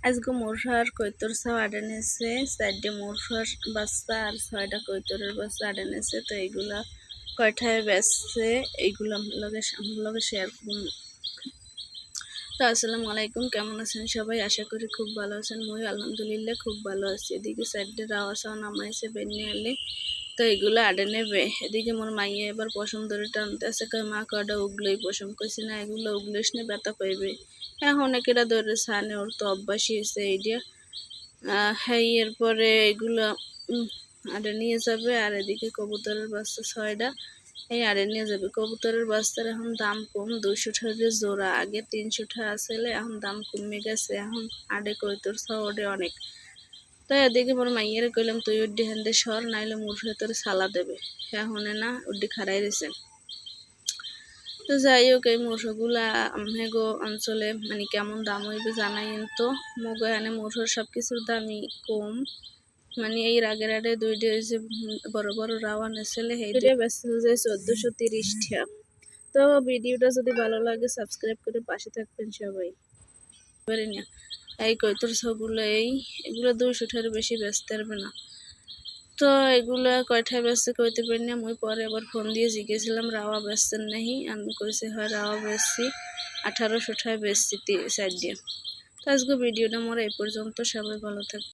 আজকে মোরসার কৈতর ছাও আডে নেছে, 4টে মোরসার বাচ্চা আর 6টা কৈতরের বাচ্চা আডে নেছে। তো এইগুলা কয়টায় বেচছে এইগুলো আমার লগে শেয়ার করুন। তো আসসালামু আলাইকুম, কেমন আছেন সবাই? আশা করি খুব ভালো আছেন। মই আলহামদুলিল্লাহ খুব ভালো আছি। এদিকে 4টে রাওয়া ছাও নামাইছে বেনে এলে, তো এগুলো আডে নেবে। এদিকে মোর মাইয়া এবার পশম ধরে টানতে আছে, কয় মা কয়টা উগলোই পশম, কইছি না এগুলো উগলিস নে ব্যথা পাইবে। এখন একেরা ধরে ছানে, ওর তো অভ্যাসই হয়েছে এইটা। হ্যাঁ, এরপরে এগুলো আরে নিয়ে যাবে। আর এদিকে কবুতরের বাচ্চা 6টা এই আরে নিয়ে যাবে। কবুতরের বাচ্চার এখন দাম কম, 200 টাকা জোড়া। আগে 300 টাকা আসলে, এখন দাম কমে গেছে। এখন আডে কৈতর ছাও ওডে অনেক। তো এদিকে মোর মাইয়ের কইলাম তুই উড্ডি হেন্দে সর, নাইলে মোর তোর সালা দেবে। এখন না উড্ডি খাড়াই রয়েছে। তো যাই হোক, এই মোরগুলা আমগো অঞ্চলে মানে কেমন দাম হইবে জানাই। তো মগো এখানে মোরর সব কিছুর দামই কম। মানে এর আগের আডে 2টা হয়েছে বড় বড় রাওয়া নেছিলে, সেইটা বেচছিল যে 1430 টাকা। তো ভিডিওটা যদি ভালো লাগে সাবস্ক্রাইব করে পাশে থাকবেন সবাই। পারি না এই কৈতর ছাগুলো এগুলো 200 টাকার বেশি বেচতে পারবে না। তো এগুলা কয়টায় বেচছে কইতে পারি না। মুই পরে আবার ফোন দিয়ে জিজ্ঞেছিলাম রাওয়া বেচছেন নাহি, আমি কইছে হয় রাওয়া বেচছি, 1800 টাকায় বেচছি 4 দিয়ে। তো আজকে ভিডিওটা মোর এই পর্যন্ত। সবাই ভালো থাকবে।